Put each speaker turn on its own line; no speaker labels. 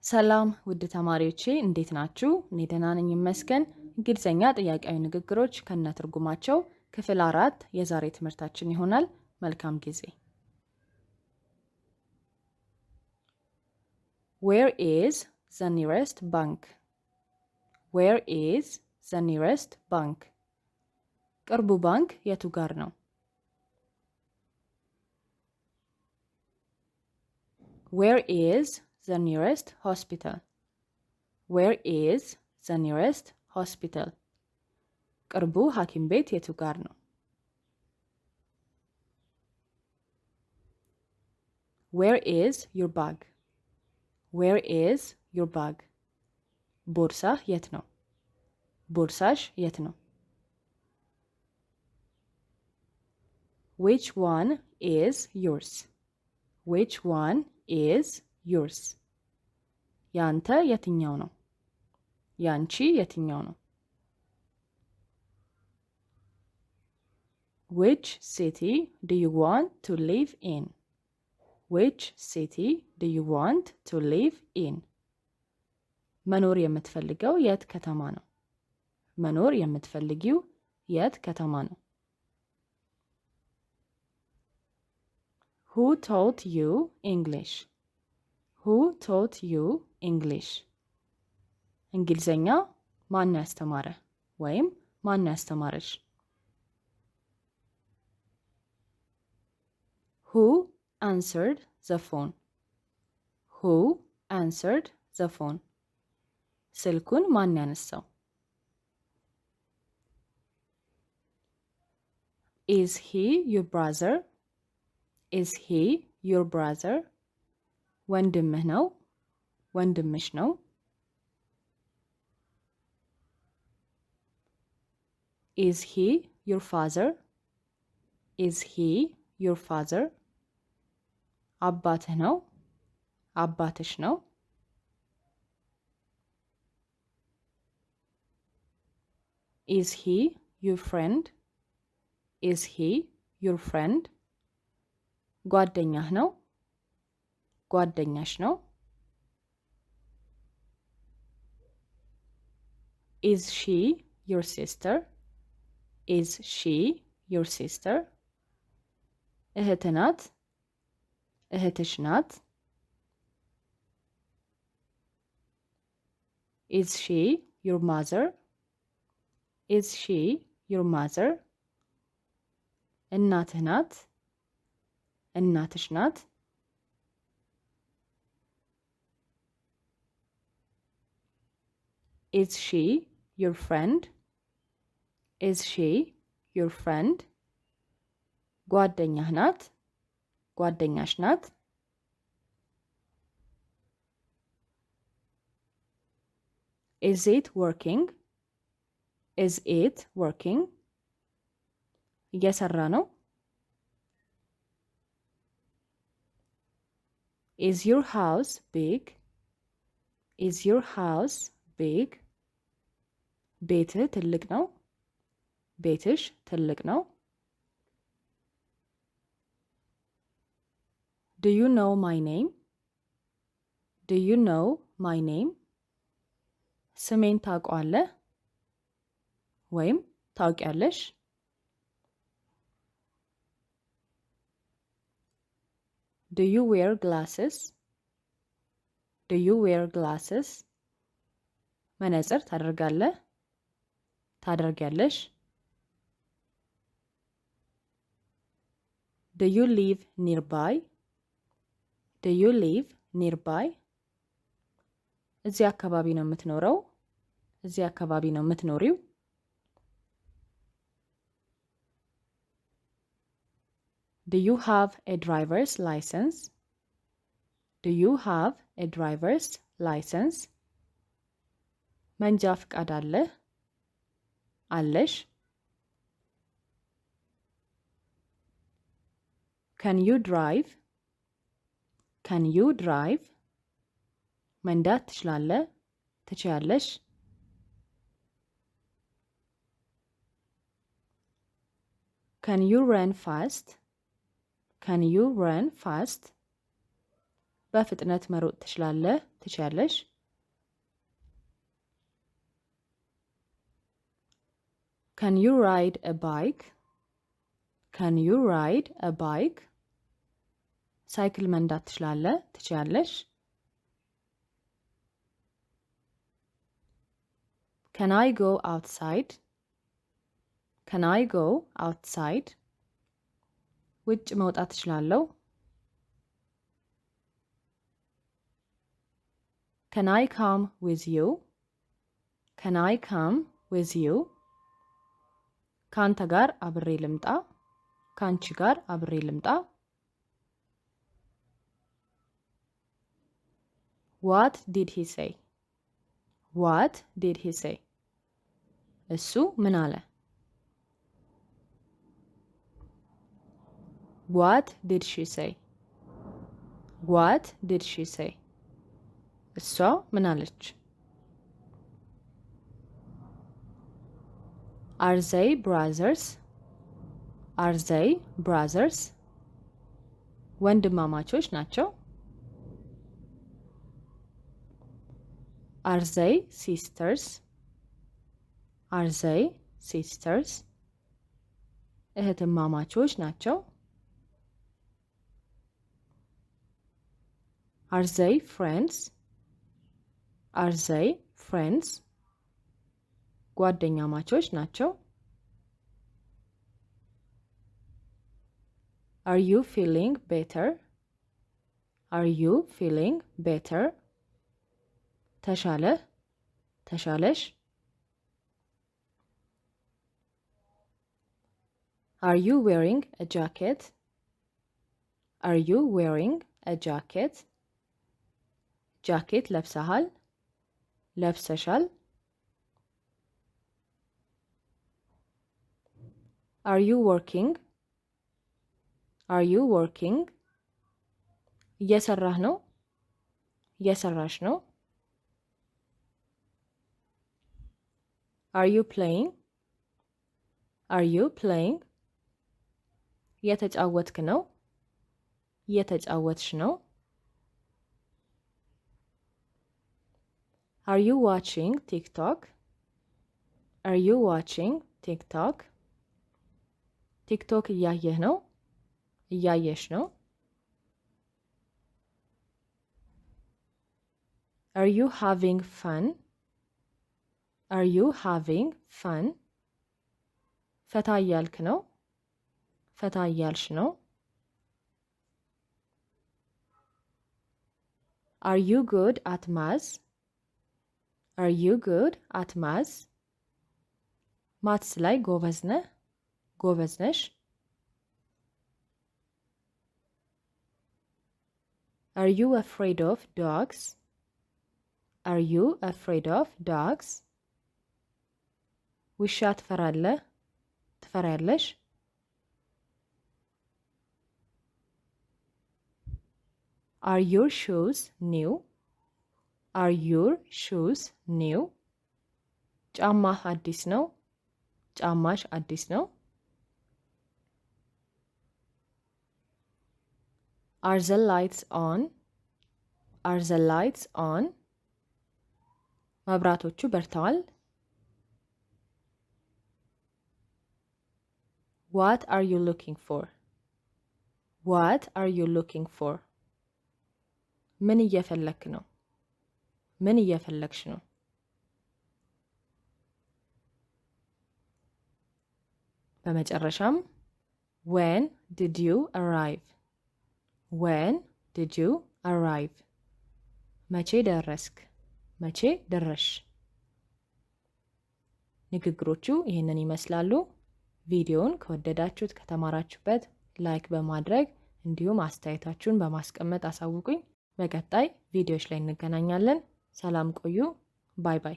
ሰላም ውድ ተማሪዎቼ እንዴት ናችሁ? እኔ ደህና ነኝ ይመስገን። እንግሊዘኛ ጥያቄያዊ ንግግሮች ከነትርጉማቸው ክፍል 4 የዛሬ ትምህርታችን ይሆናል። መልካም ጊዜ። Where is the nearest bank? Where is the nearest bank? ቅርቡ ባንክ የቱ ጋር ነው? Where is the nearest hospital? Where is the nearest hospital? ቅርቡ ሐኪም ቤት የቱ ጋር ነው? Where is your bag? Where is your bag? ቦርሳህ የት ነው? ቦርሳሽ የት ነው? Which one is yours? Which one is yours? ያንተ የትኛው ነው? ያንቺ የትኛው ነው? Which city do you want to live in? Which city do you want to live in? መኖር የምትፈልገው የት ከተማ ነው? መኖር የምትፈልጊው የት ከተማ ነው? Who taught you English? Who taught you English? እንግሊዘኛ ማን ያስተማረ ወይም ማን ያስተማረሽ? Who answered the phone? Who answered the phone? ስልኩን ማን ያነሳው? Is he your brother? Is he your brother? ወንድምህ ነው? ወንድምሽ ነው? Is he your father? Is he your father? አባትህ ነው? አባትሽ ነው? Is he your friend? Is he your friend? ጓደኛህ ነው? ጓደኛሽ ነው? Is she your sister? Is she your sister? እህትህ ናት? እህትሽ ናት? Is she your mother? Is she your mother? እናትህ ናት? እናትሽ ናት? Is she your friend? Is she your friend? ጓደኛህ ናት? ጓደኛሽ ናት? Is it working? Is it working? እየሰራ ነው? Is your house big? Is your house big? ቤትህ ትልቅ ነው? ቤትሽ ትልቅ ነው? Do you know my name? Do you know my name? ስሜን ታውቀዋለህ? ወይም ታውቂያለሽ? Do you wear glasses? Do you wear glasses? መነጽር ታደርጋለህ? ታደርጊያለሽ? Do you live nearby? Do you live nearby? እዚህ አካባቢ ነው የምትኖረው? እዚህ አካባቢ ነው የምትኖሪው? Do you have a driver's license? Do you have a driver's license? መንጃ ፍቃድ አለህ? አለሽ? Can you drive? Can you drive? መንዳት ትችላለህ? ትችያለሽ? Can you run fast? Can you run fast? በፍጥነት መሮጥ ትችላለህ፣ ትችያለሽ። Can you ride a bike? Can you ride a bike? ሳይክል መንዳት ትችላለህ፣ ትችያለሽ። Can I go outside? Can I go outside? ውጭ መውጣት ትችላለሁ። Can I come with you? Can I come with you? ካንተ ጋር አብሬ ልምጣ፣ ካንቺ ጋር አብሬ ልምጣ። What did he say? What did he say? እሱ ምን አለ? What did she say? What did she say? እሷ ምን አለች? Are they brothers? Are they brothers? ወንድማማቾች ናቸው። Are they sisters? Are they sisters? እህትማማቾች ናቸው። Are they friends? Are they friends? ጓደኛማቾች ናቸው። Are you feeling better? Are you feeling better? ተሻለ፣ ተሻለሽ። Are you wearing a jacket? Are you wearing a jacket? ጃኬት ለብሰሃል፣ ለብሰሻል። Are you working? Are you working? እየሰራህ ነው፣ እየሰራሽ ነው። Are you playing? Are you playing? እየተጫወትክ ነው፣ እየተጫወትሽ ነው። Are you watching TikTok? Are you watching TikTok? ቲክቶክ እያየህ ነው፣ እያየሽ ነው። Are you having fun? Are you having fun? ፈታ እያልክ ነው፣ ፈታ እያልሽ ነው። Are you good at math? Are you good at math? ማትስ ላይ ጎበዝ ነህ፣ ጎበዝ ነሽ። Are you afraid of dogs? Are you afraid of dogs? ውሻ ትፈራለህ፣ ትፈሪያለሽ። Are your shoes new? Are your shoes new? ጫማህ አዲስ ነው፣ ጫማሽ አዲስ ነው። Are the lights on? Are the lights on? መብራቶቹ በርተዋል። What are you looking for? What are you looking for? ምን እየፈለክ ነው? ምን እየፈለግሽ ነው? በመጨረሻም When did you arrive? When did you arrive? መቼ ደረስክ? መቼ ደረሽ? ንግግሮቹ ይህንን ይመስላሉ። ቪዲዮውን ከወደዳችሁት ከተማራችሁበት ላይክ በማድረግ እንዲሁም አስተያየታችሁን በማስቀመጥ አሳውቁኝ። በቀጣይ ቪዲዮዎች ላይ እንገናኛለን። ሰላም ቆዩ። ባይ ባይ።